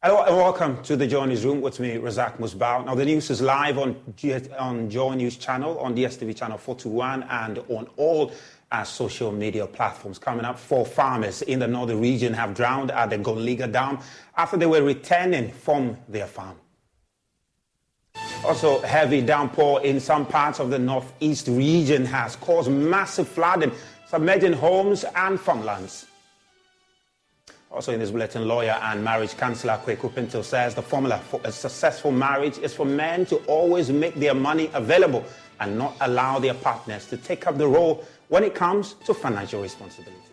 Hello and welcome to the Joy Newsroom with me, Razak Musbao. Now the news is live on Joy News channel, on DSTV channel 421 and on all our social media platforms. Coming up, 4 farmers in the northern region have drowned at the Gonliga Dam after they were returning from their farm. Also, heavy downpour in some parts of the northeast region has caused massive flooding, submerging homes and farmlands. Also in this bulletin, lawyer and marriage counselor Kweku Pinto says the formula for a successful marriage is for men to always make their money available and not allow their partners to take up the role when it comes to financial responsibilities.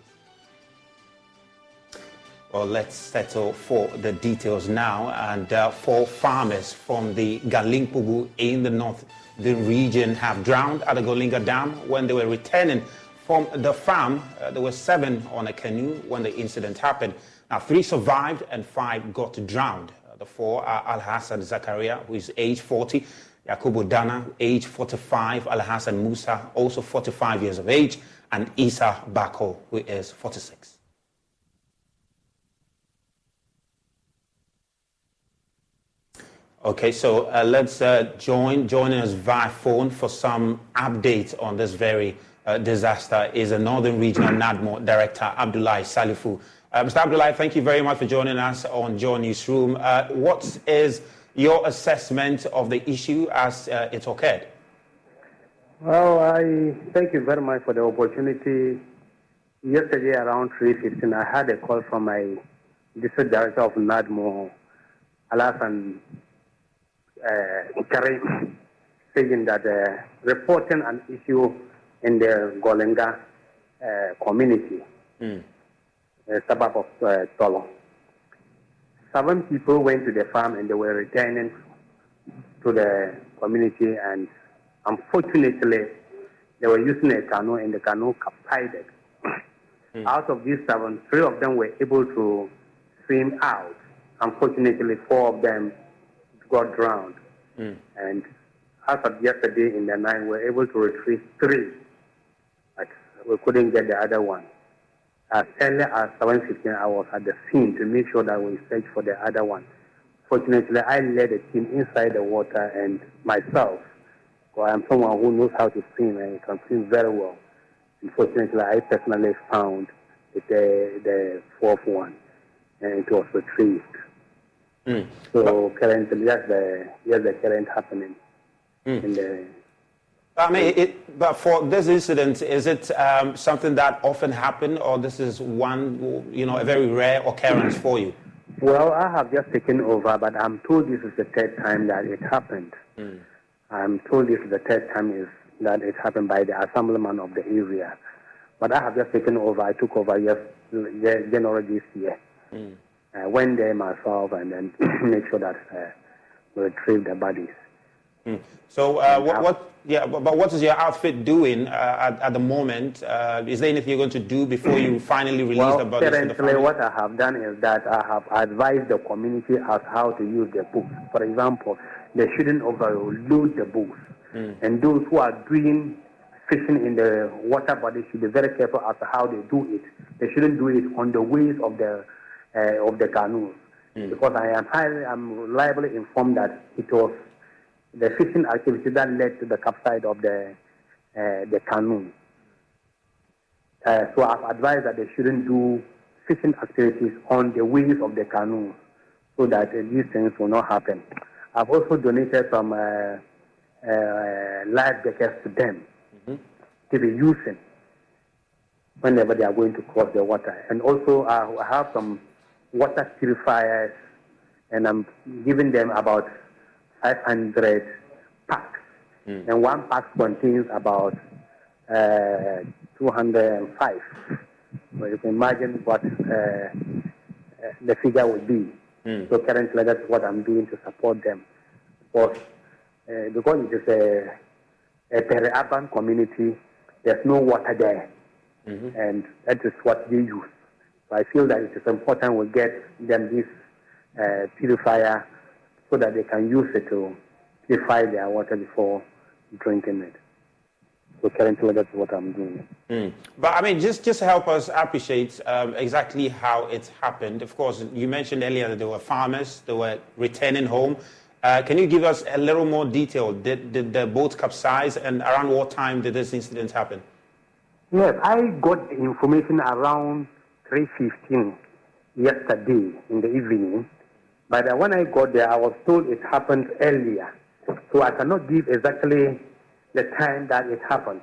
Well, let's settle for the details now. And 4 farmers from the Galingpugu in the northern region have drowned at the Gonliga Dam when they were returning from the farm. There were 7 on a canoe when the incident happened. Now, 3 survived and 5 got drowned. The 4 are Al-Hassan Zakaria, who is age 40, Yakubu Dana, age 45, Al-Hassan Musa, also 45 years of age, and Isa Bako, who is 46. Okay, so let's join us via phone for some updates on this very disaster is a Northern Regional NADMO Director, Abdullahi Salifu. Mr. Abdullahi, thank you very much for joining us on Joy Newsroom. What is your assessment of the issue as it occurred? Well, I thank you very much for the opportunity. Yesterday around 3:15, I had a call from my District Director of NADMO, Alasan Karim, saying that reporting an issue in the Golenga community, suburb of Tolo. 7 people went to the farm and they were returning to the community, and unfortunately they were using a canoe and the canoe capsized. Out of these 7, 3 of them were able to swim out. Unfortunately, 4 of them got drowned. And as of yesterday in the night, we were able to retrieve 3. But we couldn't get the other one. As early as 7:15, I was at the scene to make sure that we search for the other one. Fortunately, I led a team inside the water, and myself, because I am someone who knows how to swim and can swim very well. Unfortunately, I personally found the 4th one, and it was retrieved. So currently, that's the current happening in the. I mean, but for this incident, is it something that often happens, or this is one, a very rare occurrence for you? Well, I have just taken over, but I'm told this is the 3rd time that it happened. I'm told this is the 3rd time that it happened by the assemblyman of the area. But I have just taken over. I took over January this year. I went there myself and then make sure that we retrieve the bodies. So what is your outfit doing at the moment? Is there anything you're going to do before you finally release the bodies to the family? What I have done is that I have advised the community as how to use the books. For example, they shouldn't overload the books. And those who are doing fishing in the water body should be very careful as to how they do it. They shouldn't do it on the ways of the canoes. Because I am reliably informed that it was the fishing activity that led to the capsize of the canoe. So I've advised that they shouldn't do fishing activities on the ways of the canoe so that these things will not happen. I've also donated some life jackets to them to be using whenever they are going to cross the water. And also I have some water purifiers, and I'm giving them about 500 packs. And one pack contains about 205. So you can imagine what the figure would be. So currently that's what I'm doing to support them. Because it is a peri-urban community, there's no water there. And that is what they use. So I feel that it is important we get them this purifier so that they can use it to purify their water before drinking it. So currently, that's what I'm doing. But I mean, just help us appreciate exactly how it happened. Of course, you mentioned earlier that there were farmers, they were returning home. Can you give us a little more detail? Did the boat capsize, and around what time did this incident happen? Yes, I got the information around 3:15 yesterday in the evening. But when I got there, I was told it happened earlier. So I cannot give exactly the time that it happened.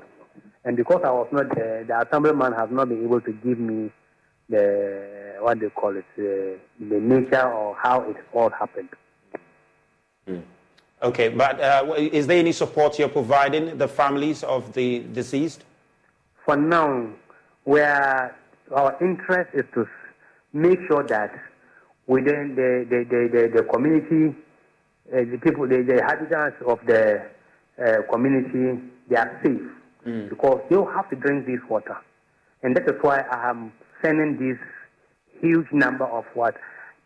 And because I was not there, the assemblyman has not been able to give me the, what they call it, the nature or how it all happened. Okay, but is there any support you're providing the families of the deceased? For now, our interest is to make sure that within the community, the people, the inhabitants of the community, they are safe because they will have to drink this water. And that is why I am sending this huge number of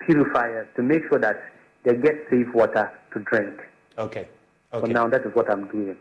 purifiers to make sure that they get safe water to drink. Okay. So now that is what I'm doing.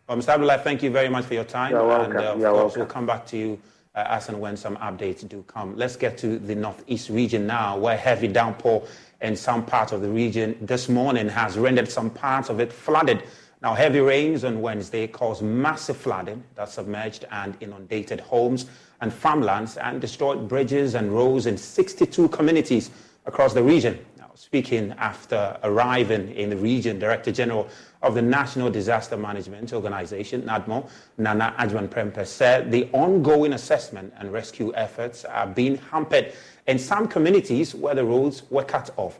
Well, Mr. Abdullah, thank you very much for your time. You're welcome. And of course, we'll come back to you as and when some updates do come. Let's get to the northeast region now, where heavy downpour in some parts of the region this morning has rendered some parts of it flooded. Now, heavy rains on Wednesday caused massive flooding that submerged and inundated homes and farmlands and destroyed bridges and roads in 62 communities across the region. Now, speaking after arriving in the region, Director General of the National Disaster Management Organization, NADMO, Nana Ajman-Prempeh, said the ongoing assessment and rescue efforts are being hampered in some communities where the roads were cut off.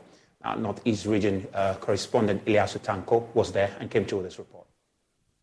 Northeast Region correspondent Ilyasu Tanko was there and came to this report.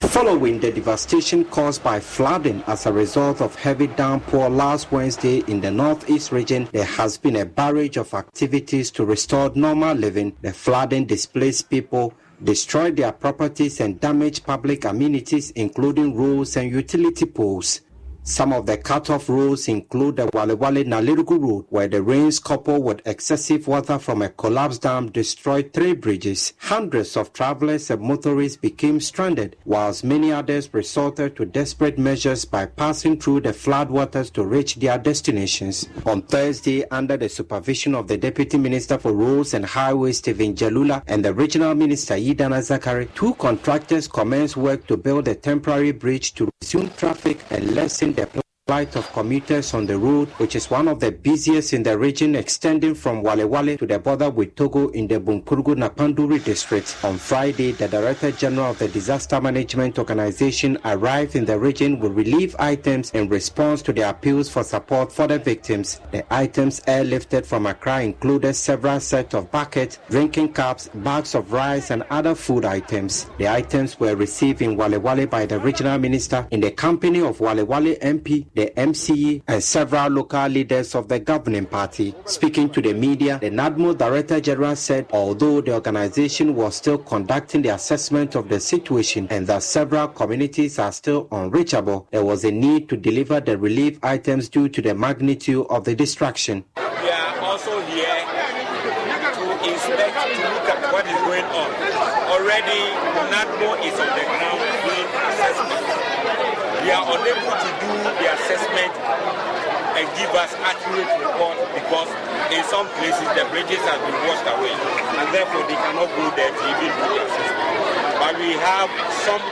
Following the devastation caused by flooding as a result of heavy downpour last Wednesday in the Northeast region, there has been a barrage of activities to restore normal living. The flooding displaced people, destroyed their properties and damaged public amenities, including roads and utility poles. Some of the cut-off roads include the Walewale-Nalirugu Road, where the rains coupled with excessive water from a collapsed dam destroyed 3 bridges. Hundreds of travelers and motorists became stranded, whilst many others resorted to desperate measures by passing through the floodwaters to reach their destinations. On Thursday, under the supervision of the Deputy Minister for Roads and Highways, Stephen Jalula, and the Regional Minister, Idana Zakari, 2 contractors commenced work to build a temporary bridge to resume traffic and lessen the plight of commuters on the road, which is one of the busiest in the region, extending from Walewale to the border with Togo in the Bunkurgu-Napanduri district. On Friday, the Director General of the Disaster Management Organization arrived in the region with relief items in response to the appeals for support for the victims. The items airlifted from Accra included several sets of buckets, drinking cups, bags of rice, and other food items. The items were received in Walewale by the Regional Minister in the company of Walewale MP, the MCE, and several local leaders of the governing party. Speaking to the media, the NADMO Director General said although the organization was still conducting the assessment of the situation and that several communities are still unreachable, there was a need to deliver the relief items due to the magnitude of the destruction. We are also here to inspect, to look at what is going on. Already, NADMO is on the ground doing assessment. We are unable to do the assessment and give us accurate report because in some places the bridges have been washed away and therefore they cannot go there to even do the assessment. But we have some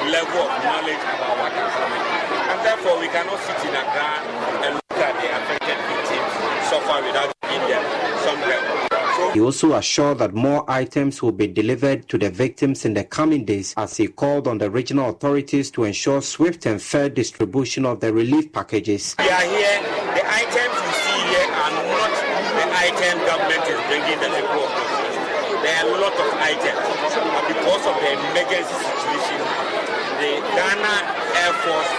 level of knowledge about what is happening, and therefore we cannot sit in Accra and look at the affected victims suffer without giving them some help. He also assured that more items will be delivered to the victims in the coming days, as he called on the regional authorities to ensure swift and fair distribution of the relief packages. We are here. The items you see here are not the items government is bringing the people of the country. There are a lot of items. But because of the emergency situation, the Ghana Air Force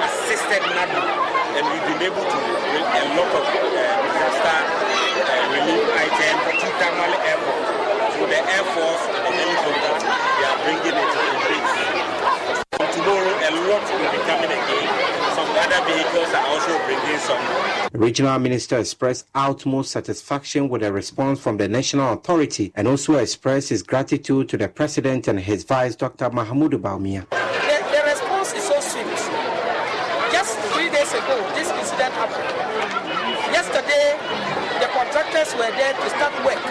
assisted NADMO, and we've been able to bring a lot of disaster relief items to Tamale Airport. So the Air Force and the helicopter, they are bringing it to the base. So tomorrow, a lot will be coming again. Some other vehicles are also bringing some. The regional minister expressed utmost satisfaction with the response from the national authority and also expressed his gratitude to the president and his vice, Dr. Mahamudu Bawumia. The response is so swift. Just 3 days ago, this incident happened. Yesterday, the contractors were there to start work.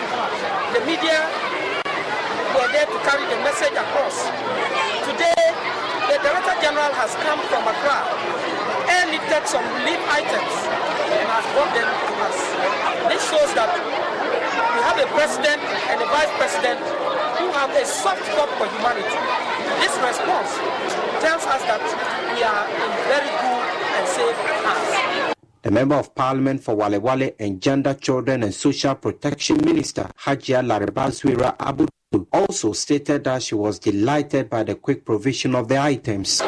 The media were there to carry the message across. Today, the Director General has come from Accra and lifted some relief items and has brought them to us. This shows that we have a president and a vice president who have a soft spot for humanity. This response tells us that we are in very good and safe hands. The Member of Parliament for Wale Wale and Gender, Children and Social Protection Minister, Hajia Laribaswira Abu, also stated that she was delighted by the quick provision of the items.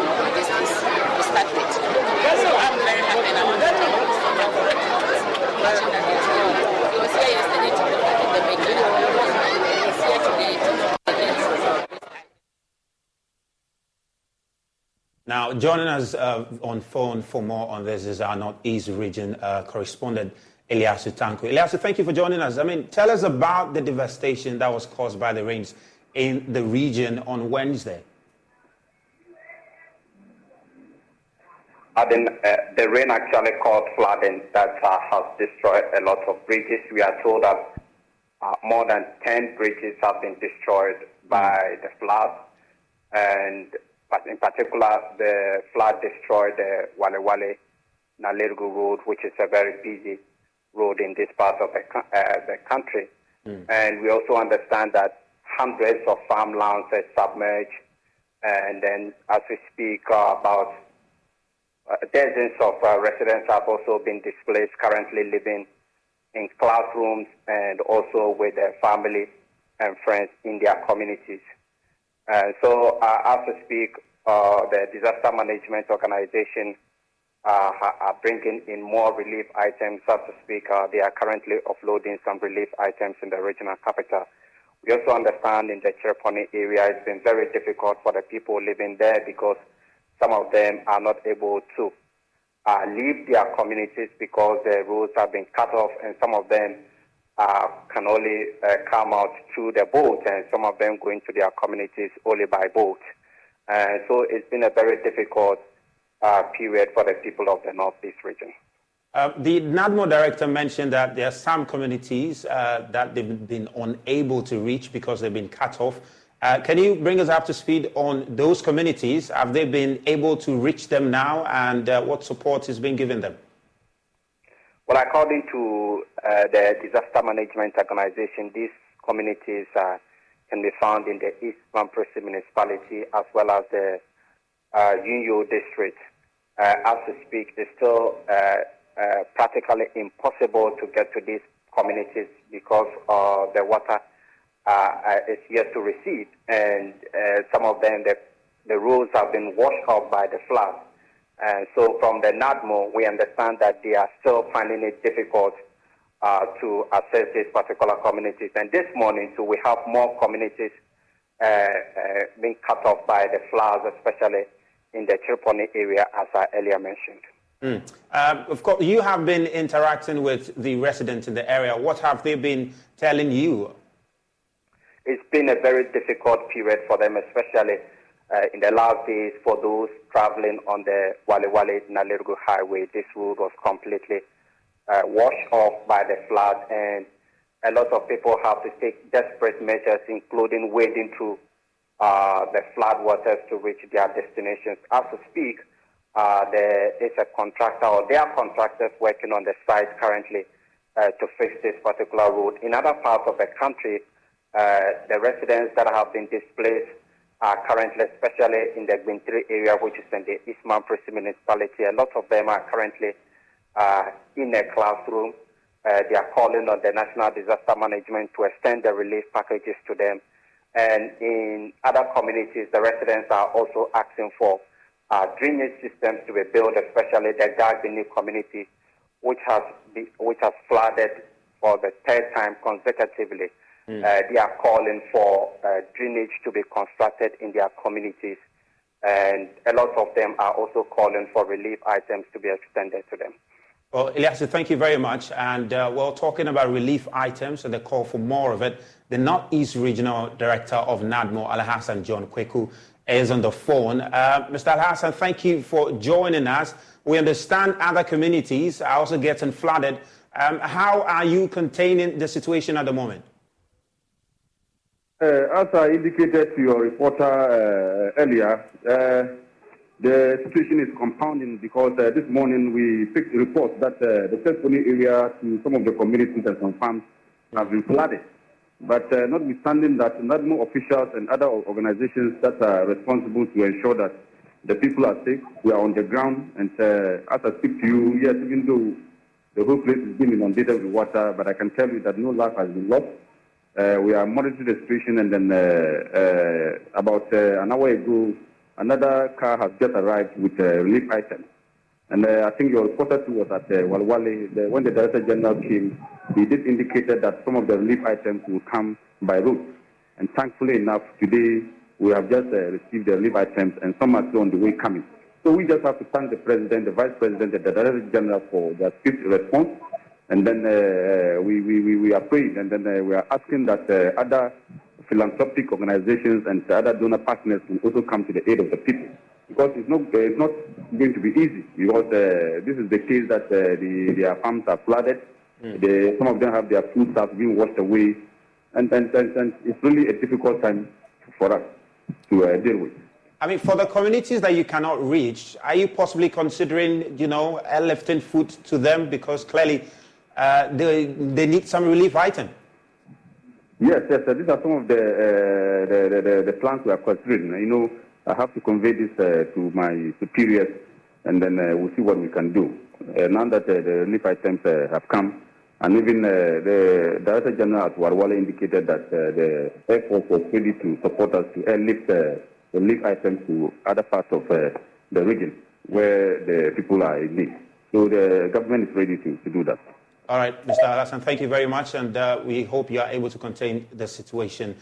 Now, joining us on phone for more on this is our Northeast Region correspondent, Eliasu Tanko. Eliasu, thank you for joining us. I mean, tell us about the devastation that was caused by the rains in the region on Wednesday. The rain actually caused flooding that has destroyed a lot of bridges. We are told that more than 10 bridges have been destroyed by the flood, but in particular, the flood destroyed the Wale Wale Nalirgu Road, which is a very busy road in this part of the country. And we also understand that hundreds of farmlands are submerged, and then as we speak about dozens of residents have also been displaced, currently living in classrooms and also with their family and friends in their communities. So as we speak, the Disaster Management Organization are bringing in more relief items. As we speak, they are currently offloading some relief items in the regional capital. We also understand in the Chereponi area it's been very difficult for the people living there because some of them are not able to leave their communities because the roads have been cut off, and some of them can only come out through the boat, and some of them go into their communities only by boat. So it's been a very difficult period for the people of the Northeast region. The NADMO director mentioned that there are some communities that they've been unable to reach because they've been cut off. Can you bring us up to speed on those communities? Have they been able to reach them now, and what support is being given them? Well, according to the Disaster Management Organization, these communities can be found in the East Mampresi municipality as well as the Unyo district. As we speak, it's still practically impossible to get to these communities because the water is yet to recede, and some of them, the roads have been washed out by the flood. So from the NADMO, we understand that they are still finding it difficult to access these particular communities. And this morning, so we have more communities being cut off by the floods, especially in the Chereponi area, as I earlier mentioned. Of course, you have been interacting with the residents in the area. What have they been telling you? It's been a very difficult period for them, especially in the last days for those traveling on the Wale Wale Nalirgu Highway. This road was completely washed off by the flood, and a lot of people have to take desperate measures, including wading through the flood waters to reach their destinations. As we speak, there is a contractor, or there are contractors working on the site currently to fix this particular road. In other parts of the country, the residents that have been displaced are currently, especially in the Gwintri area, which is in the East Mampresi municipality, a lot of them are currently in a classroom. They are calling on the National Disaster Management to extend the relief packages to them. And in other communities, the residents are also asking for drainage systems to be built, especially the Gagbini community, which has flooded for the third time consecutively. They are calling for drainage to be constructed in their communities, and a lot of them are also calling for relief items to be extended to them. Well, Eliasu, thank you very much. And we're talking about relief items and the call for more of it. The Northeast Regional Director of NADMO, Alhassan John Kweku, is on the phone. Mr. Alhassan, thank you for joining us. We understand other communities are also getting flooded. How are you containing the situation at the moment? As I indicated to your reporter earlier, the situation is compounding because this morning we picked reports that the Sesoni area to some of the communities and some farms have been flooded. But notwithstanding that, NADMO officials and other organizations that are responsible to ensure that the people are safe, we are on the ground. And as I speak to you, yes, even though the whole place is being inundated with water, but I can tell you that no life has been lost. We are monitoring the situation, and then about an hour ago, another car has just arrived with relief items. And I think your reporter too was at Walwale. When the Director General came, he did indicate that some of the relief items will come by road. And thankfully enough, today we have just received the relief items, and some are still on the way coming. So we just have to thank the President, the Vice President, and the Director General for their swift response. And then we are praying, and then we are asking that other philanthropic organizations and other donor partners will also come to the aid of the people. Because it's not going to be easy, because this is the case that their farms are flooded. Some of them have their food stuff being washed away, and it's really a difficult time for us to deal with. I mean, for the communities that you cannot reach, are you possibly considering, airlifting food to them, because clearly they need some relief item? Yes. These are some of the plans we are considering. I have to convey this to my superiors, and then we'll see what we can do. Now that the relief items have come, and even the Director General at Warwala indicated that the Air Force was ready to support us to airlift the relief items to other parts of the region where the people are in need. So the government is ready to do that. All right, Mr. Alassane, thank you very much, and we hope you are able to contain the situation.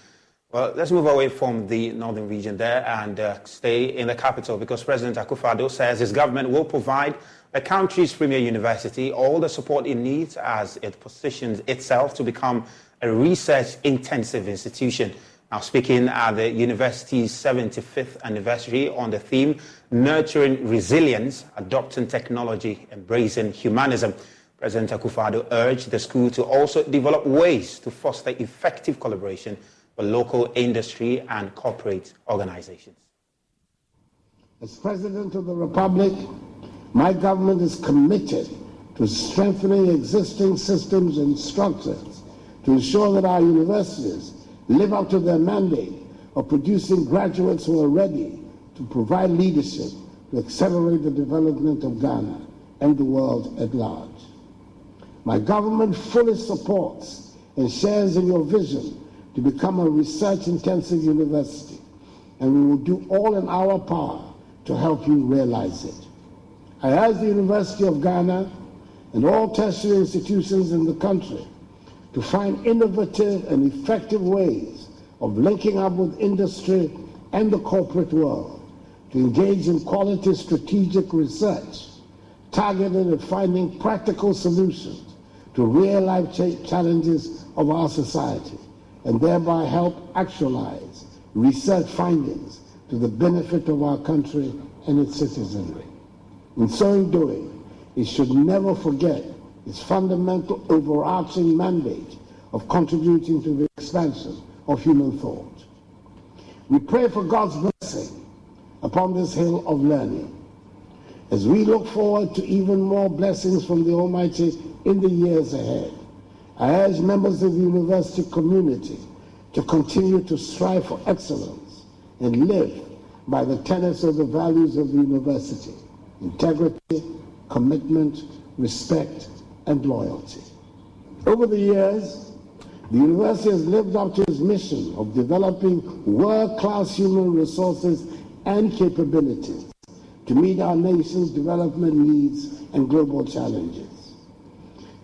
Well, let's move away from the northern region there and stay in the capital, because President Akufo-Addo says his government will provide the country's premier university all the support it needs as it positions itself to become a research-intensive institution. Now, speaking at the university's 75th anniversary on the theme, Nurturing Resilience, Adopting Technology, Embracing Humanism, President Akufo-Addo urged the school to also develop ways to foster effective collaboration with local industry and corporate organizations. As President of the Republic, my government is committed to strengthening existing systems and structures to ensure that our universities live up to their mandate of producing graduates who are ready to provide leadership to accelerate the development of Ghana and the world at large. My government fully supports and shares in your vision to become a research-intensive university, and we will do all in our power to help you realize it. I urge the University of Ghana and all tertiary institutions in the country to find innovative and effective ways of linking up with industry and the corporate world to engage in quality strategic research targeted at finding practical solutions to real-life challenges of our society, and thereby help actualize research findings to the benefit of our country and its citizenry. In so doing, it should never forget its fundamental overarching mandate of contributing to the expansion of human thought. We pray for God's blessing upon this hill of learning, as we look forward to even more blessings from the Almighty in the years ahead. I urge members of the university community to continue to strive for excellence and live by the tenets of the values of the university: integrity, commitment, respect, and loyalty. Over the years, the university has lived up to its mission of developing world-class human resources and capabilities to meet our nation's development needs and global challenges.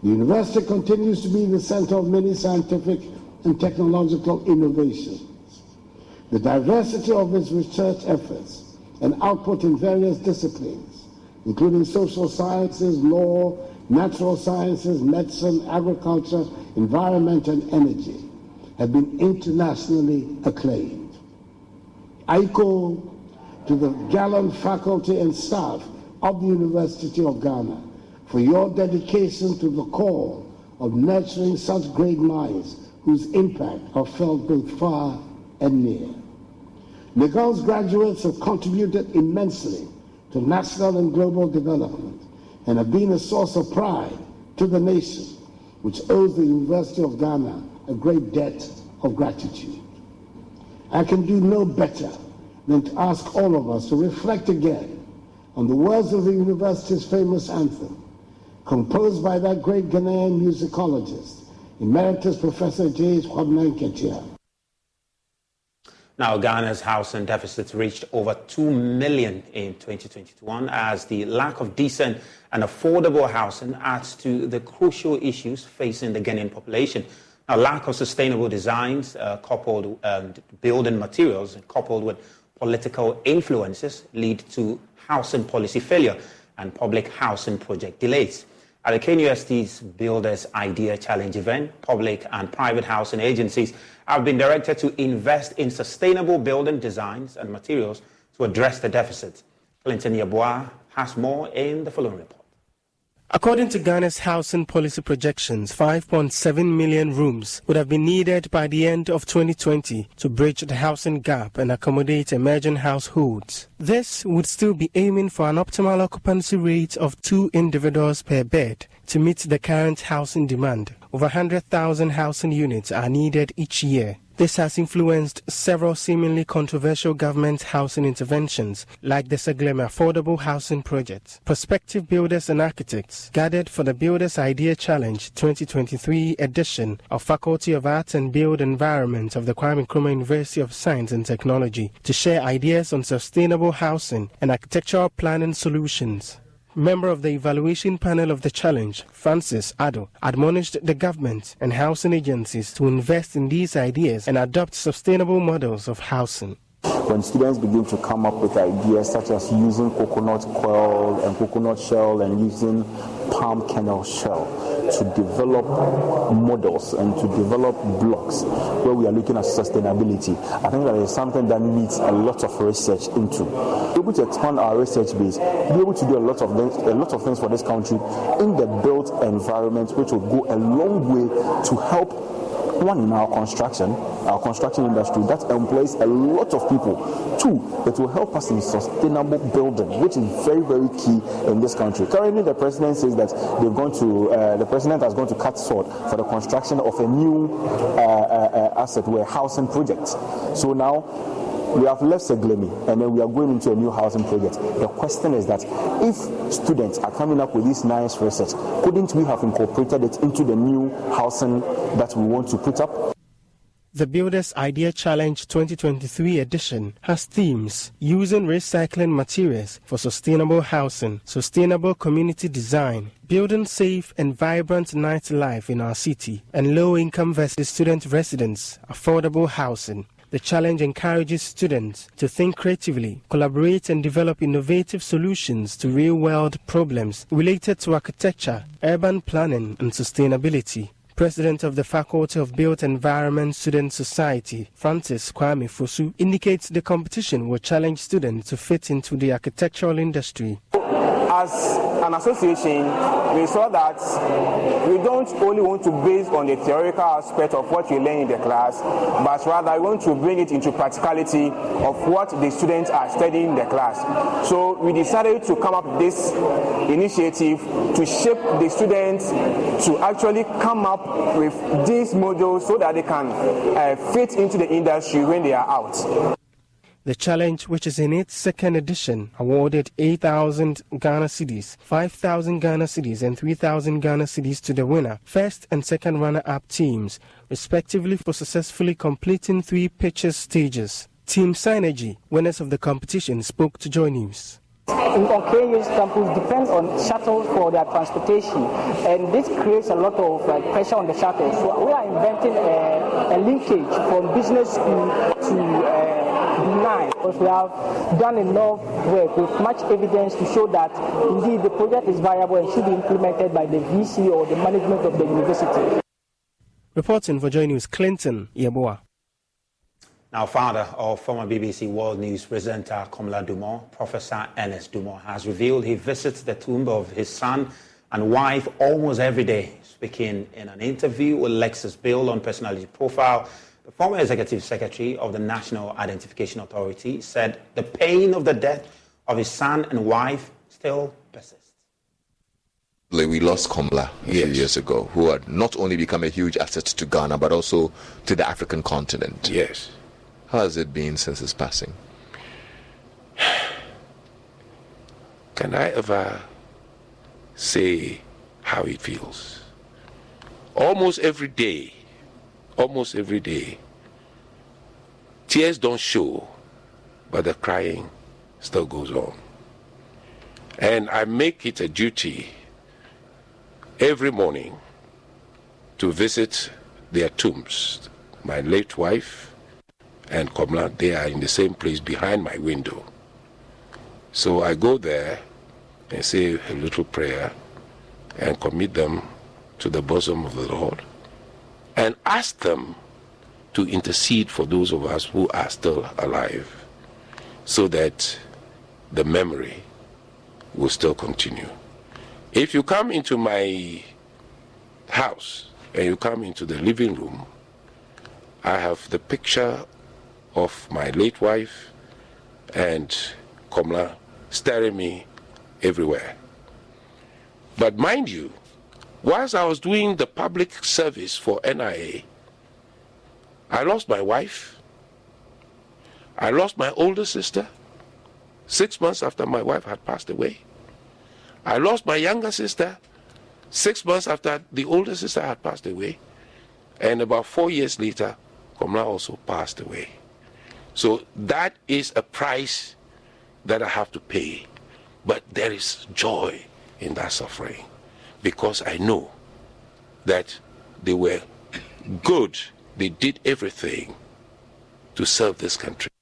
The university continues to be the center of many scientific and technological innovations. The diversity of its research efforts and output in various disciplines, including social sciences, law, natural sciences, medicine, agriculture, environment, and energy, have been internationally acclaimed. I call to the gallant faculty and staff of the University of Ghana for your dedication to the call of nurturing such great minds whose impact are felt both far and near. Legal's graduates have contributed immensely to national and global development and have been a source of pride to the nation, which owes the University of Ghana a great debt of gratitude. I can do no better than to ask all of us to reflect again on the words of the university's famous anthem, composed by that great Ghanaian musicologist, Emeritus Professor J.H. Kwabena Nketia. Now, Ghana's housing deficit reached over 2 million in 2021 as the lack of decent and affordable housing adds to the crucial issues facing the Ghanaian population. Now, lack of sustainable designs, coupled building materials, coupled with political influences, lead to housing policy failure and public housing project delays. At the KNUST's Builders Idea Challenge event, public and private housing agencies have been directed to invest in sustainable building designs and materials to address the deficit. Clinton Yeboah has more in the following report. According to Ghana's housing policy projections, 5.7 million rooms would have been needed by the end of 2020 to bridge the housing gap and accommodate emerging households. This would still be aiming for an optimal occupancy rate of 2 individuals per bed to meet the current housing demand. Over 100,000 housing units are needed each year. This has influenced several seemingly controversial government housing interventions, like the Seglem Affordable Housing Project. Prospective builders and architects gathered for the Builders Idea Challenge 2023 edition of Faculty of Arts and Built Environment of the Kwame Nkrumah University of Science and Technology to share ideas on sustainable housing and architectural planning solutions. Member of the evaluation panel of the challenge, Francis Addo, admonished the government and housing agencies to invest in these ideas and adopt sustainable models of housing. When students begin to come up with ideas such as using coconut coil and coconut shell and using palm kernel shell to develop models and to develop blocks where we are looking at sustainability, I think that is something that needs a lot of research into. Be able to expand our research base, be able to do a lot of things for this country in the built environment, which will go a long way to help one in our construction industry that employs a lot of people. Two, it will help us in sustainable building, which is very, very key in this country. Currently, the president says that the president has gone to cut short for the construction of a new asset housing project. So now we have left Seglemi and then we are going into a new housing project. The question is that if students are coming up with this nice research, couldn't we have incorporated it into the new housing that we want to put up? The Builders Idea Challenge 2023 edition has themes using recycling materials for sustainable housing, sustainable community design, building safe and vibrant nightlife in our city, and low-income versus student residents, affordable housing. The challenge encourages students to think creatively, collaborate and develop innovative solutions to real-world problems related to architecture, urban planning and sustainability. President of the Faculty of Built Environment Student Society, Francis Kwame Fosu, indicates the competition will challenge students to fit into the architectural industry. As an association, we saw that we don't only want to base on the theoretical aspect of what we learn in the class, but rather we want to bring it into practicality of what the students are studying in the class. So we decided to come up with this initiative to shape the students to actually come up with these modules so that they can fit into the industry when they are out. The challenge, which is in its second edition, awarded 8,000 Ghana cedis, 5,000 Ghana cedis and 3,000 Ghana cedis to the winner, first and second runner-up teams, respectively, for successfully completing 3 pitches stages. Team Synergy, winners of the competition, spoke to Joy News. On KU's campus depends on shuttles for their transportation, and this creates a lot of pressure on the shuttles. So we are inventing a linkage from business school to B9, because we have done enough work with much evidence to show that indeed the project is viable and should be implemented by the VC or the management of the university. Reporting for Joy News, Clinton Yeboah. Now, father of former BBC World News presenter Komla Dumor, Professor Ernest Dumor, has revealed he visits the tomb of his son and wife almost every day. Speaking in an interview with Lexus Bill on Personality Profile, the former executive secretary of the National Identification Authority said the pain of the death of his son and wife still persists. We lost Komla a few years ago, who had not only become a huge asset to Ghana, but also to the African continent. Yes. How has it been since his passing? Can I ever say how it feels? Almost every day, tears don't show, but the crying still goes on. And I make it a duty every morning to visit their tombs. My late wife and Komla, they are in the same place behind my window. So I go there and say a little prayer and commit them to the bosom of the Lord and ask them to intercede for those of us who are still alive so that the memory will still continue. If you come into my house and you come into the living room, I have the picture of my late wife and Komla staring me everywhere. But mind you, whilst I was doing the public service for NIA, I lost my wife. I lost my older sister 6 months after my wife had passed away. I lost my younger sister 6 months after the older sister had passed away. And about 4 years later, Komla also passed away. So that is a price that I have to pay. But there is joy in that suffering because I know that they were good. They did everything to serve this country.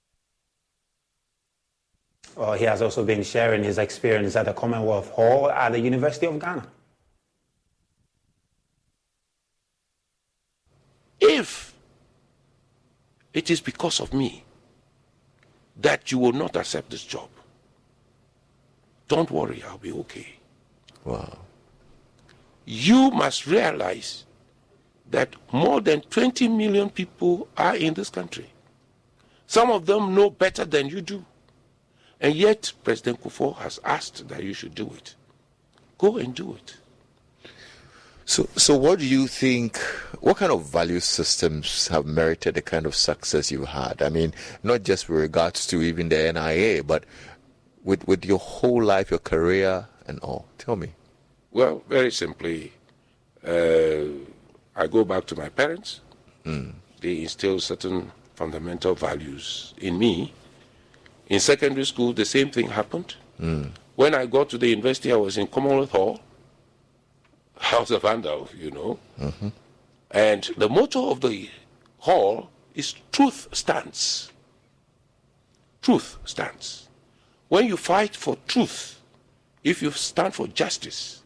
Well, he has also been sharing his experience at the Commonwealth Hall at the University of Ghana. If it is because of me that you will not accept this job, don't worry, I'll be okay. Wow. You must realize that more than 20 million people are in this country. Some of them know better than you do. And yet, President Kufuor has asked that you should do it. Go and do it. So what do you think, what kind of value systems have merited the kind of success you've had? I mean, not just with regards to even the NIA, but with your whole life, your career and all. Tell me. Well, very simply, I go back to my parents. They instilled certain fundamental values in me. In secondary school, the same thing happened. When I got to the university, I was in Commonwealth Hall. I was a vandal, you know. And the motto of the hall is truth stands. Truth stands. When you fight for truth, if you stand for justice,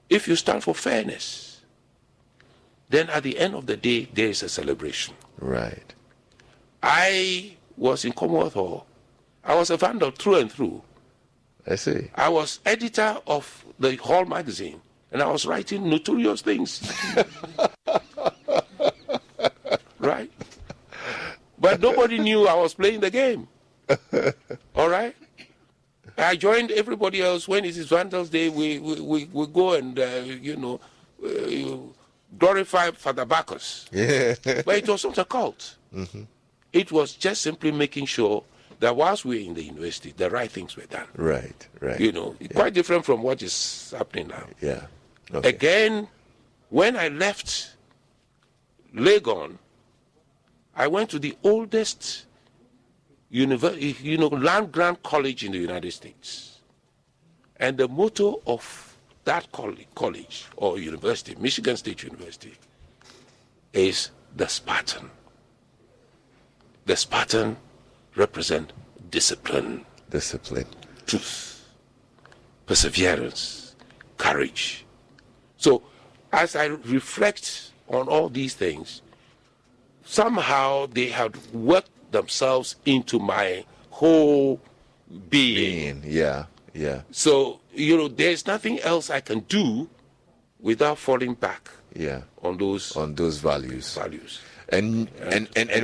if you stand for fairness, then at the end of the day, there is a celebration. Right. I was in Commonwealth Hall. I was a vandal through and through. I see. I was editor of the Hall magazine, and I was writing notorious things. Right? But nobody knew I was playing the game. All right? I joined everybody else. When it is Vandals Day, we go and, glorify Father Bacchus. Yeah. But it was not a cult. It was just simply making sure that whilst we were in the university, the right things were done. Right. You know, quite different from what is happening now. Yeah. Okay. Again, when I left Legon, I went to the oldest land-grant college in the United States. And the motto of that college or university, Michigan State University, is the Spartan. The Spartan represent discipline, truth, perseverance, courage. So as I reflect on all these things, somehow they had worked themselves into my whole being. Yeah. So, there's nothing else I can do without falling back on those values. And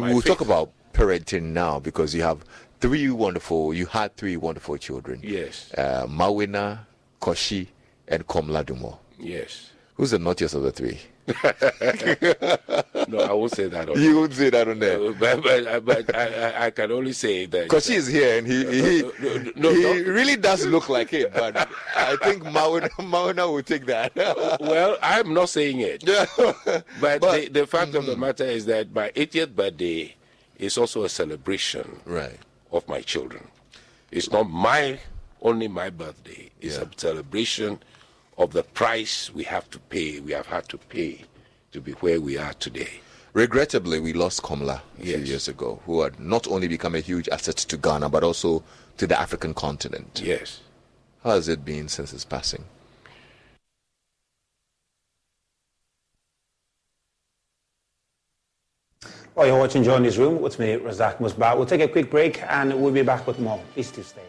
we'll talk about parenting now, because you had three wonderful children. Yes. Mawina, Koshi, and Komladumo. Yes. Who's the naughtiest of the three? No, I won't say that on You won't say that on there. But I can only say that. Koshi is here, and he really does look like it, but I think Mawina will take that. Well, I'm not saying it. But the fact of the matter is that my 80th birthday is also a celebration of my children. It's not only my birthday. It's a celebration of the price we have had to pay to be where we are today. Regrettably, we lost Komla a few years ago, who had not only become a huge asset to Ghana, but also to the African continent. Yes. How has it been since his passing? Well, you're watching Join This Room with me, Razak Musbah. We'll take a quick break and we'll be back with more. Please do stay.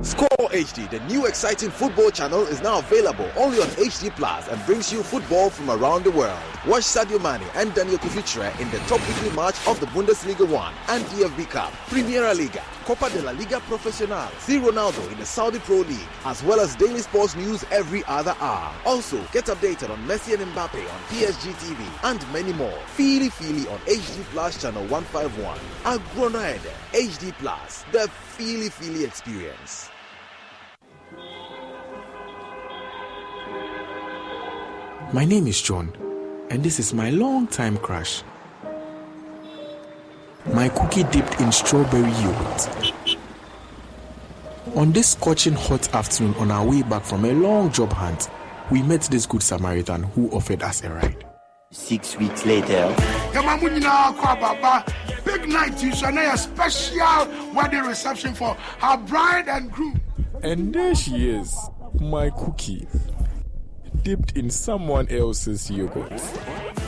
Score HD, the new exciting football channel, is now available only on HD Plus and brings you football from around the world. Watch Sadio Mane and Daniel Kivichre in the top weekly match of the Bundesliga 1 and DFB Cup, Primera Liga, Copa de la Liga Profesional, see Ronaldo in the Saudi Pro League, as well as daily sports news every other hour. Also, get updated on Messi and Mbappe on PSG TV and many more. Feely on HD Plus channel 151. Agronaede, HD Plus, the Feely experience. My name is John, and this is my long-time crush. My cookie dipped in strawberry yogurt. On this scorching hot afternoon on our way back from a long job hunt, we met this good Samaritan who offered us a ride. 6 weeks later, big night, you shall know a special wedding reception for her bride and groom. And there she is, my cookie, dipped in someone else's yogurt.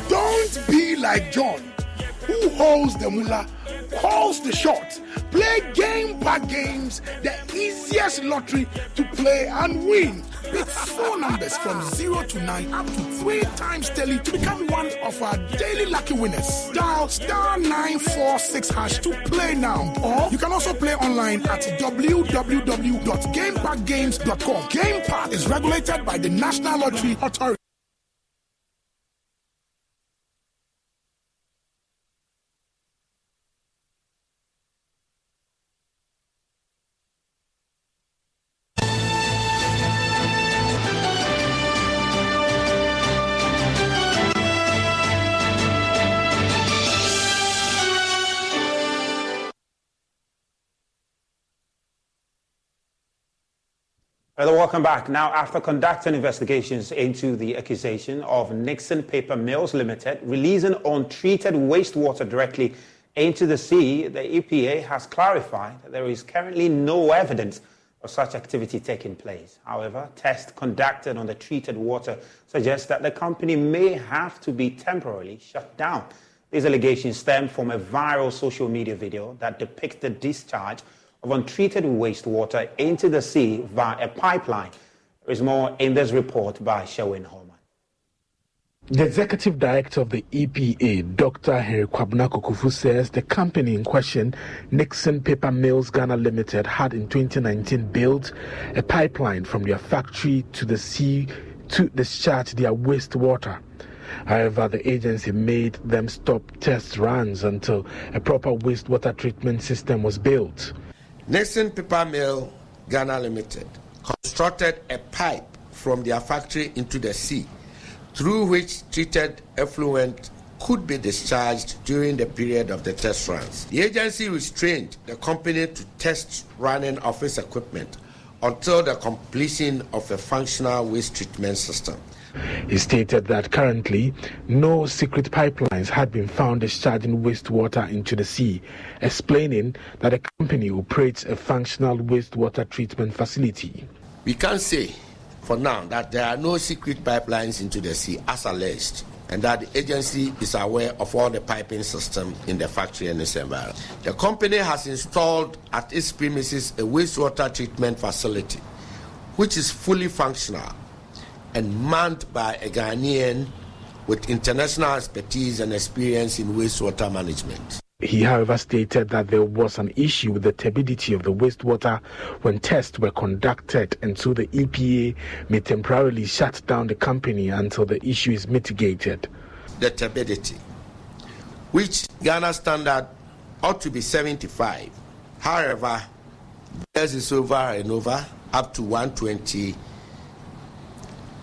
Don't be like John, who holds the mullah, calls the shots. Play Game Pack Games, the easiest lottery to play and win. Pick 4 numbers from 0 to 9 up to 3 times daily to become one of our daily lucky winners. Dial *946# to play now. Or you can also play online at www.gamepackgames.com. Game Pack is regulated by the National Lottery Authority. Welcome back. Now, after conducting investigations into the accusation of Nixon Paper Mills Limited releasing untreated wastewater directly into the sea, the EPA has clarified that there is currently no evidence of such activity taking place. However, tests conducted on the treated water suggest that the company may have to be temporarily shut down. These allegations stem from a viral social media video that depicts the discharge of untreated wastewater into the sea via a pipeline. There is more in this report by Sherwin Holman. The executive director of the EPA, Dr. Henry Kwabena Kokufu, says the company in question, Nixon Paper Mills Ghana Limited, had in 2019 built a pipeline from their factory to the sea to discharge their wastewater. However, the agency made them stop test runs until a proper wastewater treatment system was built. Nixon Paper Mill Ghana Limited constructed a pipe from their factory into the sea, through which treated effluent could be discharged during the period of the test runs. The agency restrained the company to test running of its equipment until the completion of a functional waste treatment system. He stated that currently no secret pipelines had been found discharging wastewater into the sea, explaining that the company operates a functional wastewater treatment facility. We can say for now that there are no secret pipelines into the sea as alleged, and that the agency is aware of all the piping system in the factory and its environment. The company has installed at its premises a wastewater treatment facility which is fully functional and manned by a Ghanaian with international expertise and experience in wastewater management. He, however, stated that there was an issue with the turbidity of the wastewater when tests were conducted, and so the EPA may temporarily shut down the company until the issue is mitigated. The turbidity, which Ghana standard ought to be 75. However, theirs is over and over, up to 120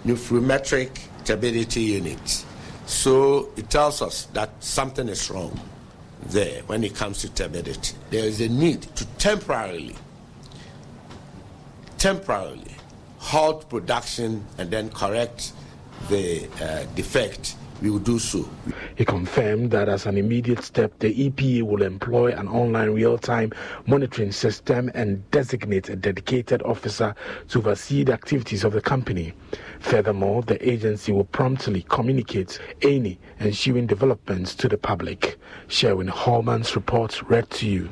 nucleometric turbidity units. So it tells us that something is wrong there when it comes to turbidity. There is a need to temporarily halt production and then correct the defect. We will do so. He confirmed that as an immediate step, the EPA will employ an online real-time monitoring system and designate a dedicated officer to oversee the activities of the company. Furthermore, the agency will promptly communicate any ensuing developments to the public. Sherwin Hallman's report read to you.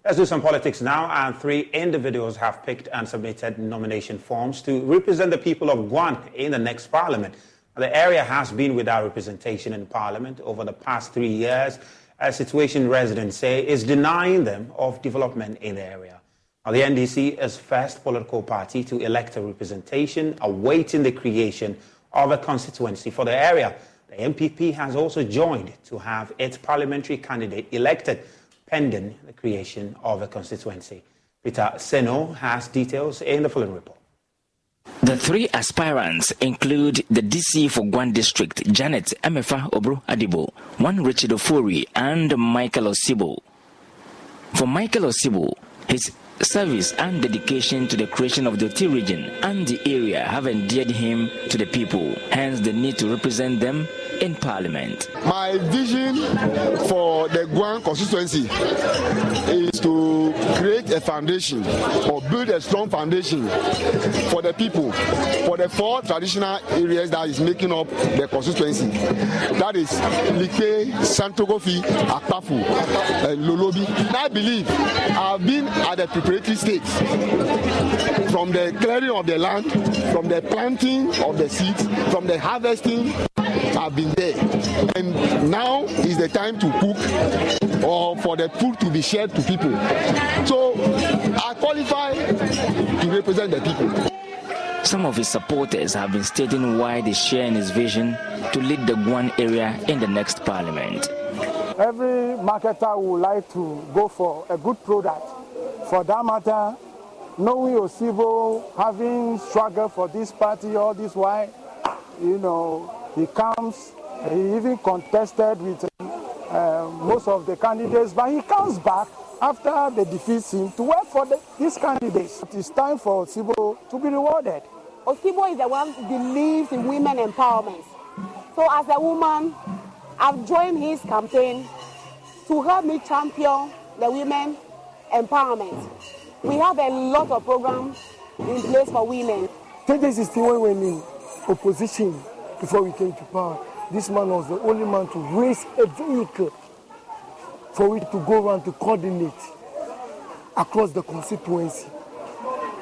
Let's do some politics now, and 3 individuals have picked and submitted nomination forms to represent the people of Guan in the next parliament. The area has been without representation in parliament over the past 3 years, as situation residents say is denying them of development in the area. Now, the NDC is first political party to elect a representation, awaiting the creation of a constituency for the area. The MPP has also joined to have its parliamentary candidate elected, pending the creation of a constituency. Peter Seno has details in the following report. The 3 aspirants include the DC for Guan District, Janet Emefa Obro Adibo, one Richard Ofori, and Michael Osibo. For Michael Osibo, his service and dedication to the creation of the Oti region and the area have endeared him to the people, hence the need to represent them in parliament. My vision for the Guan constituency is to create a foundation or build a strong foundation for the people, for the 4 traditional areas that is making up the constituency. That is Like, Santogofi, Akpafu, and Lolobi. I believe I've been at the preparatory stage, from the clearing of the land, from the planting of the seeds, from the harvesting. I've been there, and now is the time to cook or for the food to be shared to people. So I qualify to represent the people. Some of his supporters have been stating why they share in his vision to lead the Guan area in the next parliament. Every marketer would like to go for a good product. For that matter, knowing Osibo having struggled for this party all this while, he comes, he even contested with most of the candidates, but he comes back after they defeat him to work for these candidates. It is time for Osibo to be rewarded. Osibo is the one who believes in women empowerment. So as a woman, I've joined his campaign to help me champion the women empowerment. We have a lot of programs in place for women. 2016, when we were in opposition, before we came to power, this man was the only man to raise a vehicle for it to go around to coordinate across the constituency.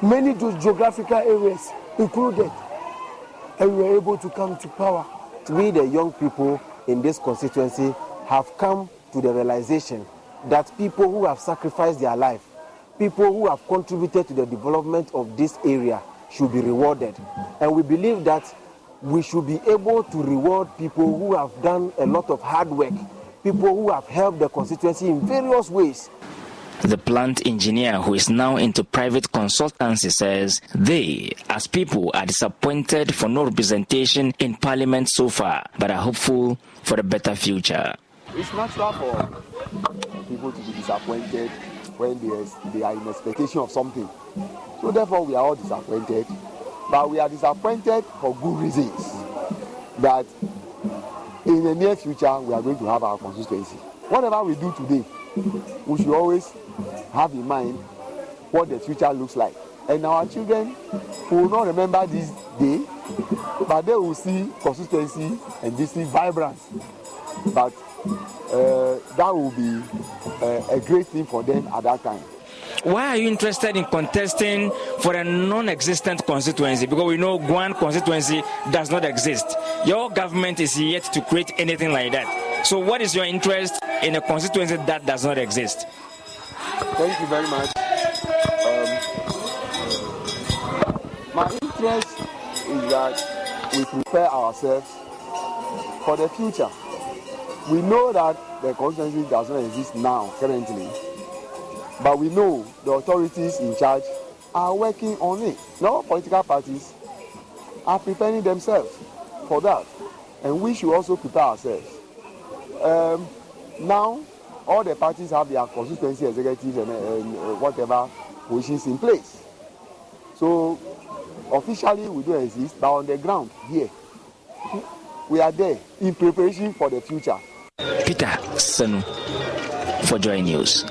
Many geographical areas included, and we were able to come to power. We, the young people in this constituency, have come to the realization that people who have sacrificed their life, people who have contributed to the development of this area should be rewarded. And we believe that we should be able to reward people who have done a lot of hard work, people who have helped the constituency in various ways. The plant engineer, who is now into private consultancy, says they, as people, are disappointed for no representation in parliament so far, but are hopeful for a better future. It's natural for people to be disappointed when they are in expectation of something. So therefore we are all disappointed, but we are disappointed for good reasons, that in the near future we are going to have our constituency. Whatever we do today, we should always have in mind what the future looks like. And our children will not remember this day, but they will see consistency and this vibrance. But that will be a great thing for them at that time. Why are you interested in contesting for a non-existent constituency? Because we know Guan constituency does not exist. Your government is yet to create anything like that. So what is your interest in a constituency that does not exist? Thank you very much. My interest is that we prepare ourselves for the future. We know that the constituency does not exist now, currently, but we know the authorities in charge are working on it. Now, political parties are preparing themselves for that, and we should also prepare ourselves. Now, all the parties have their constituency executives and whatever positions in place. So, officially, we don't exist, but on the ground here, we are there in preparation for the future. Peter Sanu for Joy News.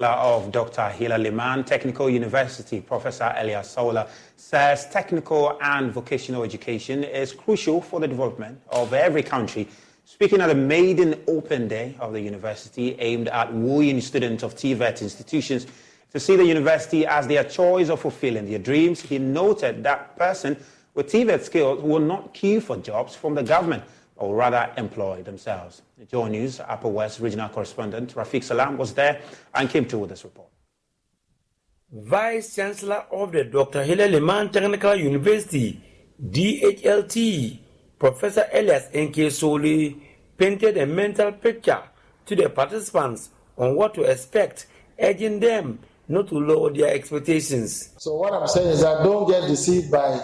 Of Dr. Hila Liman, Technical University Professor Elias Sola says technical and vocational education is crucial for the development of every country. Speaking at the maiden open day of the university aimed at wooing students of TVET institutions to see the university as their choice of fulfilling their dreams, he noted that person with TVET skills will not queue for jobs from the government, but will rather employ themselves. The Joy News Upper West Regional Correspondent Rafiq Salam was there and came through with this report. Vice Chancellor of the Dr. Hila Liman Technical University, DHLT, Professor Elias N.K. Soli, painted a mental picture to the participants on what to expect, urging them not to lower their expectations. So what I'm saying is that don't get deceived by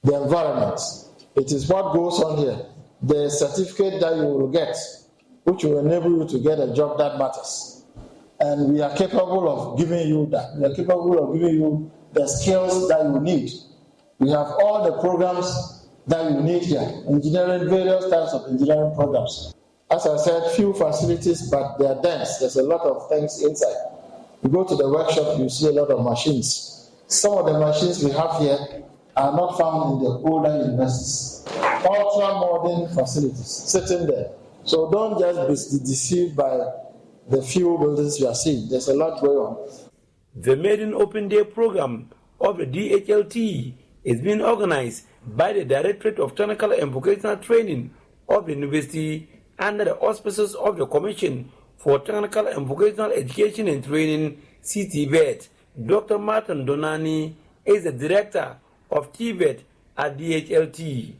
the environment. It is what goes on here. The certificate that you will get, which will enable you to get a job that matters. And we are capable of giving you that. We are capable of giving you the skills that you need. We have all the programs that you need here. Engineering, various types of engineering programs. As I said, few facilities, but they are dense. There's a lot of things inside. You go to the workshop, you see a lot of machines. Some of the machines we have here are not found in the older universities. Ultra-modern facilities sitting there. So don't just be deceived by the few buildings you are seeing. There's a lot going on. The Maiden Open Day program of the DHLT is being organized by the Directorate of Technical and Vocational Training of the University under the auspices of the Commission for Technical and Vocational Education and Training, CTVET. Dr. Martin Donani is the Director of TVET at DHLT.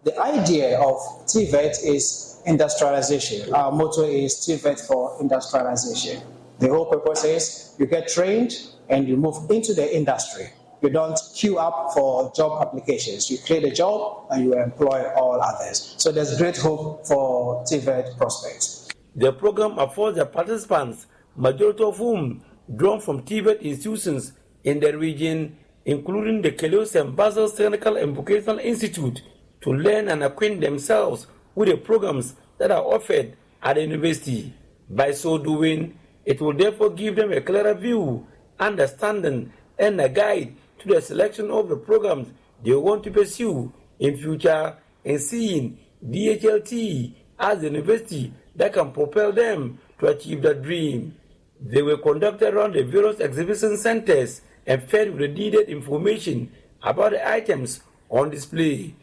The idea of TVET is industrialization. Our motto is TVET for industrialization. The whole purpose is you get trained and you move into the industry. You don't queue up for job applications. You create a job and you employ all others. So there's great hope for TVET prospects. The program affords the participants, majority of whom drawn from TVET institutions in the region, including the Kelly St. Basil's Technical and Vocational Institute, to learn and acquaint themselves with the programs that are offered at the university. By so doing, it will therefore give them a clearer view, understanding, and a guide to the selection of the programs they want to pursue in future, and seeing DHLT as the university that can propel them to achieve their dream. They were conducted around the various exhibition centers and fed with the needed information about the items on display.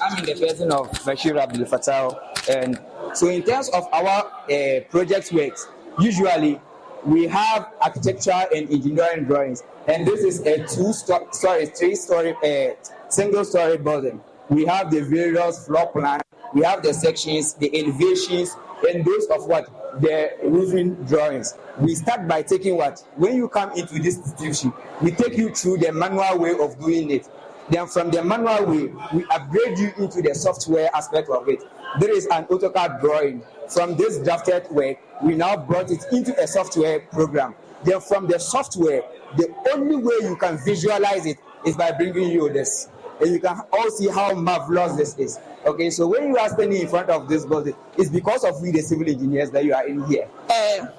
I'm in the person of Bashir Abdul Fattah, and so in terms of our project works, usually we have architecture and engineering drawings, and this is a three-story, single-story building. We have the various floor plan, we have the sections, the elevations, and those of what the roofing drawings. We start by taking what? When you come into this institution, we take you through the manual way of doing it. Then from the manual way, we upgrade you into the software aspect of it. there is an AutoCAD drawing. From this drafted work, we now brought it into a software program. Then from the software, the only way you can visualize it is by bringing you this. And you can all see how marvelous this is. Okay, so when you are standing in front of this building, it's because of we, the civil engineers, that you are in here. A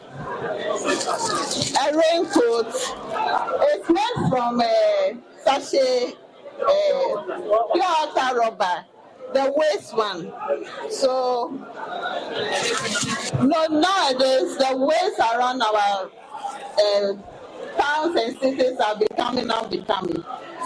raincoat. It's made from sachet, pure outer rubber, the waste one. So nowadays, the waste around our towns and cities are becoming.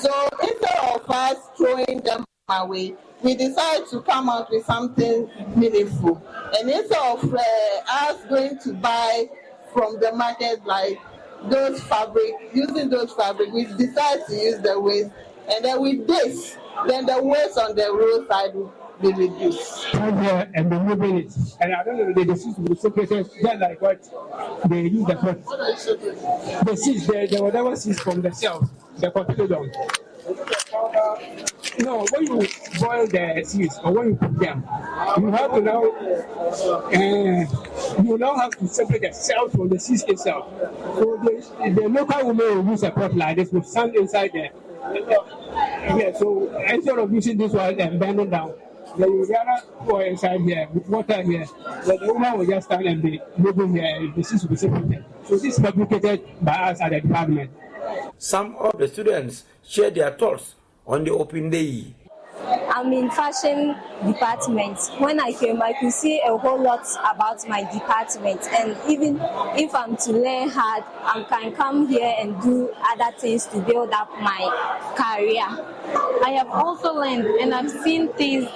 So instead of us throwing them away, we decided to come out with something meaningful. And instead of us going to buy from the market like those fabric, using those fabric, we decided to use the waste. And then with this, then the waste on the roadside will be reduced. And they're moving it. And I don't know, the seeds will be separated just like what they use the pot. The seeds, the whatever seeds from the cells, the cotyledon. No, when you boil the seeds or when you cook them, you have to now have to separate the cells from the seeds itself. So the local women will use a pot like this with sand inside there. Yeah, so instead of using this one and bend it down, then you gather pour inside here with water here. Then the woman will just stand and be moving here. The seeds will be separated. So this is fabricated by us at the department. Some of the students share their thoughts on the open day. I'm in fashion department. When I came, I could see a whole lot about my department, and even if I'm to learn hard, I can come here and do other things to build up my career. I have also learned, and I've seen things,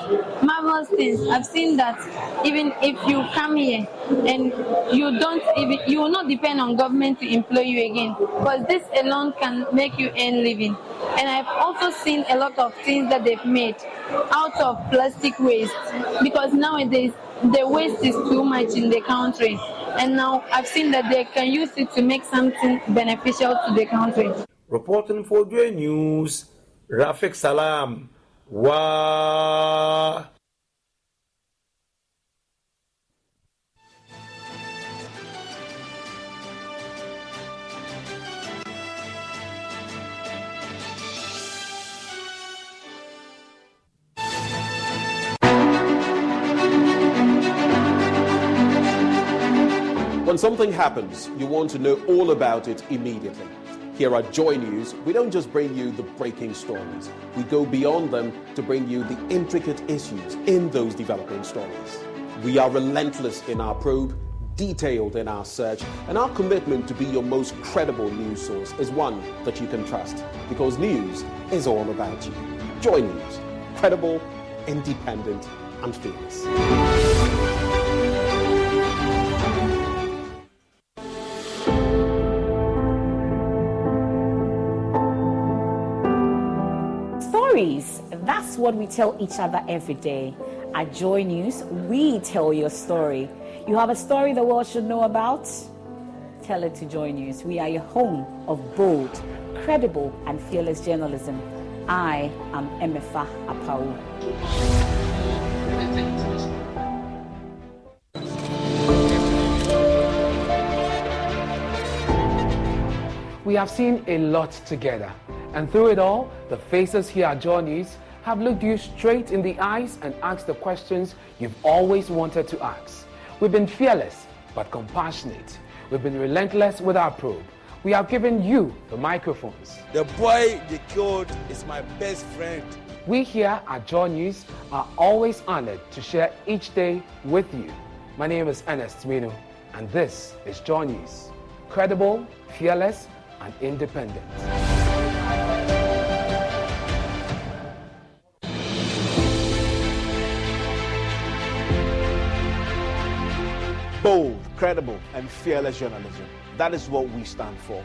marvelous things. I've seen that even if you come here and you will not depend on government to employ you again, because this alone can make you earn living. And I've also seen a lot of things that they've made out of plastic waste, because nowadays the waste is too much in the country, and now I've seen that they can use it to make something beneficial to the country. Reporting for Joy News, Rafik Salam. Wow. When something happens, you want to know all about it immediately. Here at Joy News, we don't just bring you the breaking stories. We go beyond them to bring you the intricate issues in those developing stories. We are relentless in our probe, detailed in our search, and our commitment to be your most credible news source is one that you can trust, because news is all about you. Joy News, credible, independent, and fearless. Stories, that's what we tell each other every day. At Joy News, we tell your story. You have a story the world should know about? Tell it to Joy News. We are your home of bold, credible, and fearless journalism. I am Emefa Apau. We have seen a lot together. And through it all, the faces here at Joy News have looked you straight in the eyes and asked the questions you've always wanted to ask. We've been fearless, but compassionate. We've been relentless with our probe. We have given you the microphones. The boy they killed is my best friend. We here at Joy News are always honored to share each day with you. My name is Ernest Minu, and this is Joy News. Credible, fearless, and independent. Bold, credible, and fearless journalism. That is what we stand for.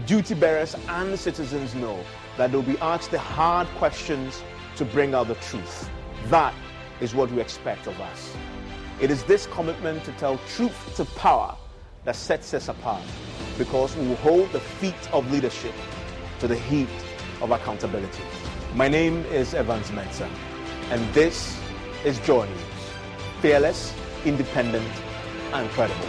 Duty bearers and citizens know that they'll be asked the hard questions to bring out the truth. That is what we expect of us. It is this commitment to tell truth to power that sets us apart, because we will hold the feet of leadership to the heat of accountability. My name is Evans Mensah, and this is Joy News, fearless, independent, and credible.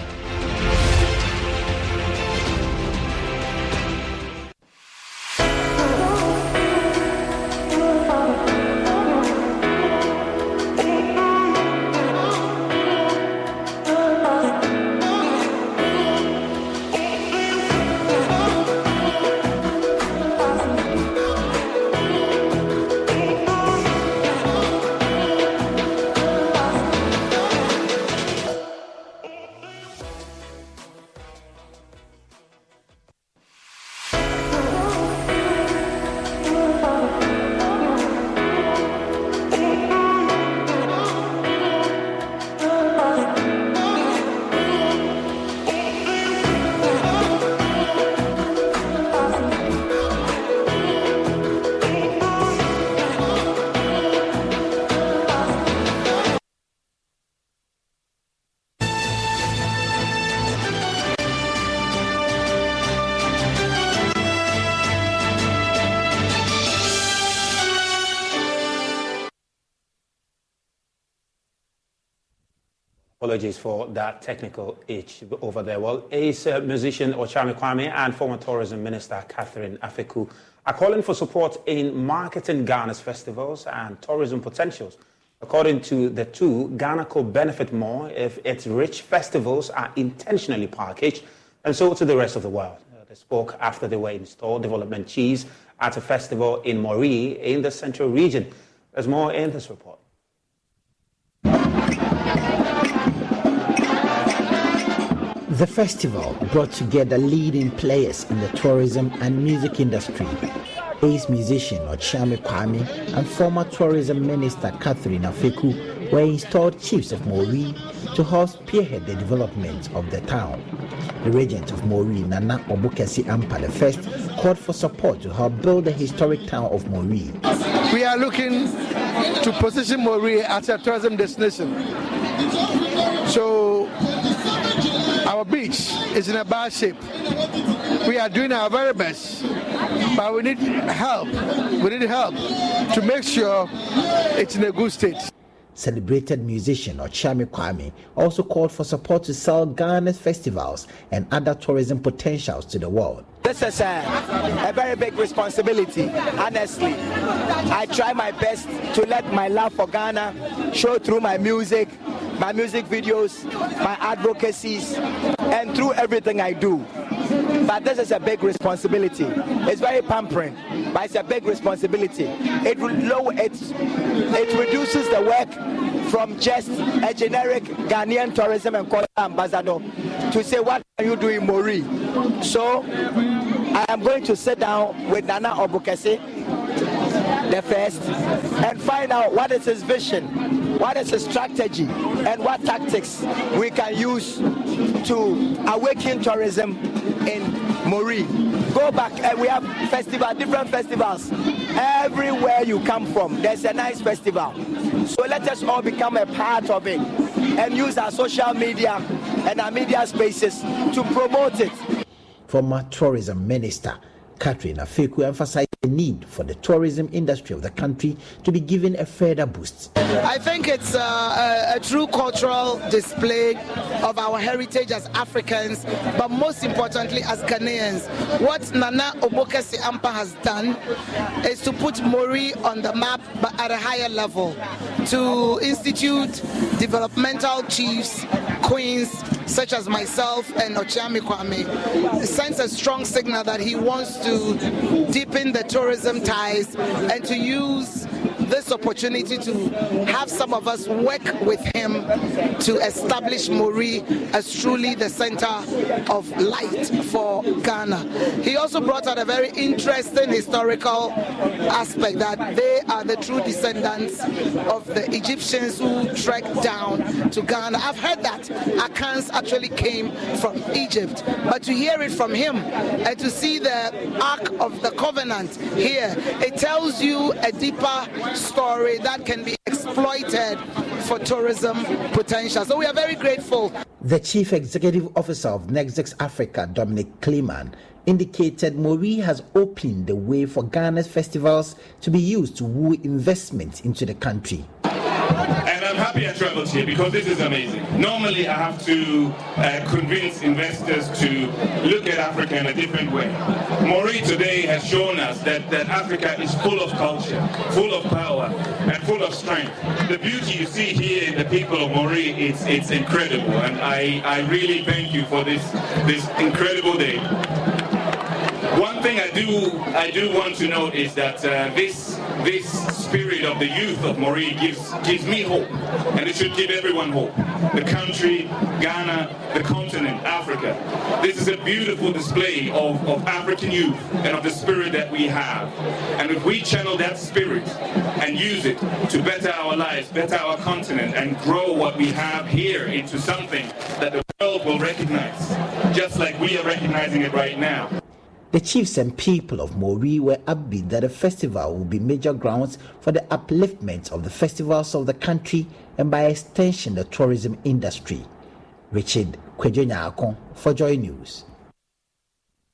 Apologies for that technical itch over there. Well, ace musician Ochame Kwame and former tourism minister Catherine Afeku are calling for support in marketing Ghana's festivals and tourism potentials. According to the two, Ghana could benefit more if its rich festivals are intentionally packaged, and so to the rest of the world. They spoke after they were installed development cheese at a festival in Mori in the central region. There's more in this report. The festival brought together leading players in the tourism and music industry. Ace musician Ochame Kwame and former tourism minister Catherine Afeku were installed chiefs of Mori to help spearhead the development of the town. The regent of Mori, Nana Obukesi Ampa I, called for support to help build the historic town of Mori. We are looking to position Mori as a tourism destination. So our beach is in a bad shape. We are doing our very best, but we need help. We need help to make sure it's in a good state. Celebrated musician Ochame Kwame also called for support to sell Ghana's festivals and other tourism potentials to the world. This is a very big responsibility, honestly. I try my best to let my love for Ghana show through my music videos, my advocacies, and through everything I do. But this is a big responsibility. It's very pampering, but it's a big responsibility. It reduces the work from just a generic Ghanaian tourism and culture ambassador to say, what are you doing, Mori? So I am going to sit down with Nana Obukesi, the first, and find out what is his vision, what is his strategy, and what tactics we can use to awaken tourism in Mori. Go back and we have different festivals. Everywhere you come from, there's a nice festival. So let us all become a part of it and use our social media and our media spaces to promote it. Former tourism minister Catherine Afeku emphasized the need for the tourism industry of the country to be given a further boost. I think it's a true cultural display of our heritage as Africans, but most importantly as Ghanaians. What Nana Obukesi Ampa has done is to put Mori on the map, but at a higher level, to institute developmental chiefs, queens, such as myself and Ochame Kwame. Sends a strong signal that he wants to deepen the tourism ties and to use this opportunity to have some of us work with him to establish Mori as truly the center of light for Ghana. He also brought out a very interesting historical aspect that they are the true descendants of the Egyptians who trekked down to Ghana. I've heard that Akans actually came from Egypt, but to hear it from him and to see the Ark of the Covenant here, it tells you a deeper story that can be exploited for tourism potential. So we are very grateful. The Chief Executive Officer of Nexus Africa, Dominic Kleeman, indicated Mori has opened the way for Ghana's festivals to be used to woo investment into the country. And I'm happy I traveled here because this is amazing. Normally I have to convince investors to look at Africa in a different way. Maury today has shown us that Africa is full of culture, full of power, and full of strength. The beauty you see here in the people of Maury, it's incredible. And I really thank you for this incredible day. One thing I do want to note is that this spirit of the youth of Maury gives me hope, and it should give everyone hope. The country, Ghana, the continent, Africa. This is a beautiful display of African youth and of the spirit that we have. And if we channel that spirit and use it to better our lives, better our continent, and grow what we have here into something that the world will recognize, just like we are recognizing it right now. The chiefs and people of Maury were upbeat that the festival will be major grounds for the upliftment of the festivals of the country and by extension the tourism industry. Richard Kwejo for Joy News.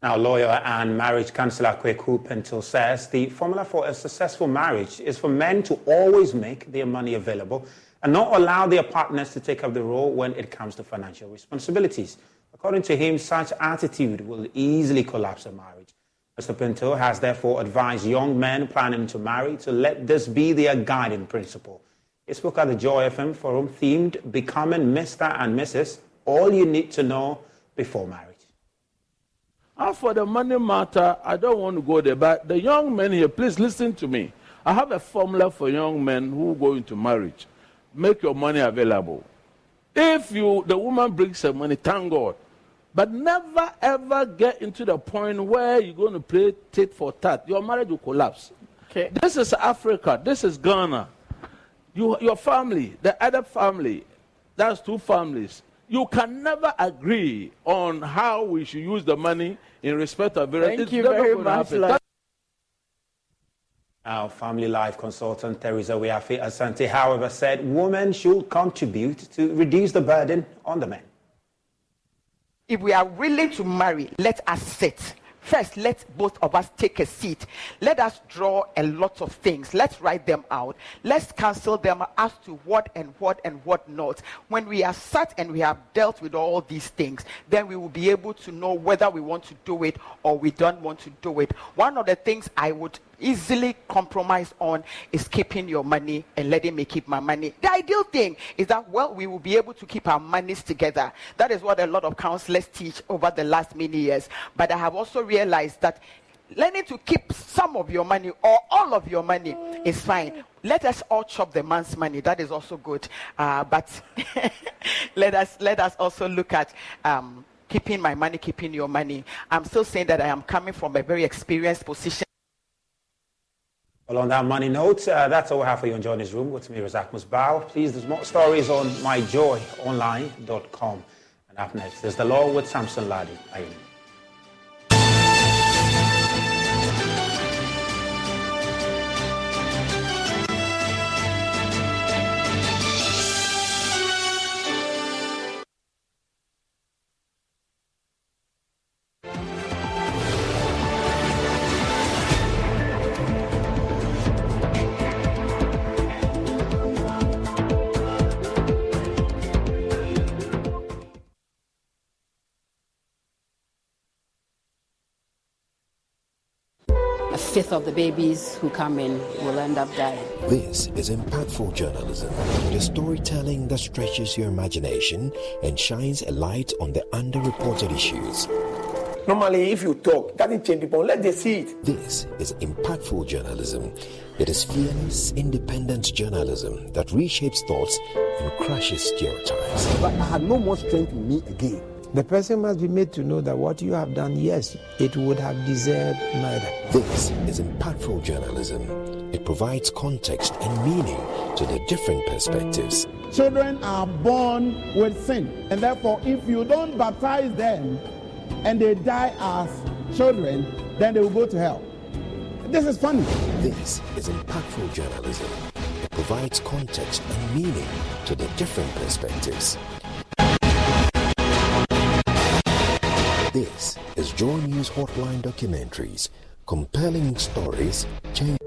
Now, lawyer and marriage counselor Kweku Pentil says the formula for a successful marriage is for men to always make their money available and not allow their partners to take up the role when it comes to financial responsibilities. According to him, such attitude will easily collapse a marriage. Mr. Pinto has therefore advised young men planning to marry to let this be their guiding principle. He spoke at the Joy FM forum themed Becoming Mr. and Mrs. All You Need to Know Before Marriage. As for the money matter, I don't want to go there, but the young men here, please listen to me. I have a formula for young men who go into marriage. Make your money available. If the woman brings her money, thank God. But never ever get into the point where you're going to play tit for tat. Your marriage will collapse. Okay. This is Africa. This is Ghana. Your family, the other family, that's two families. You can never agree on how we should use the money in respect of various. Thank you very much. Our family life consultant, Teresa Weafi Asante, however, said women should contribute to reduce the burden on the men. If we are willing to marry, let us sit. First, let both of us take a seat. Let us draw a lot of things. Let's write them out. Let's cancel them as to what and what and what not. When we are sat and we have dealt with all these things, then we will be able to know whether we want to do it or we don't want to do it. One of the things I would easily compromise on is keeping your money and letting me keep my money. The ideal thing is that, well, we will be able to keep our monies together. That is what a lot of counselors teach over the last many years. But I have also realized that learning to keep some of your money or all of your money is fine. Let us all chop the man's money. That is also good. But let us also look at keeping my money, keeping your money. I'm still saying that I am coming from a very experienced position. Well, on that money note, that's all we have for you on Johnny's Room with me, Razak Musbao. Please, there's more stories on myjoyonline.com. And up next, there's The Law with Samson Ladi. A fifth of the babies who come in will end up dying. This is impactful journalism, the storytelling that stretches your imagination and shines a light on the underreported issues. Normally, if you talk, that doesn't change people. Let them see it. This is impactful journalism. It is fearless, independent journalism that reshapes thoughts and crushes stereotypes. But I had no more strength in me again. The person must be made to know that what you have done, yes, it would have deserved murder. This is impactful journalism. It provides context and meaning to the different perspectives. Children are born with sin, and therefore if you don't baptize them and they die as children, then they will go to hell. This is funny. This is impactful journalism. It provides context and meaning to the different perspectives. This is Joy News Hotline Documentaries. Compelling stories, change.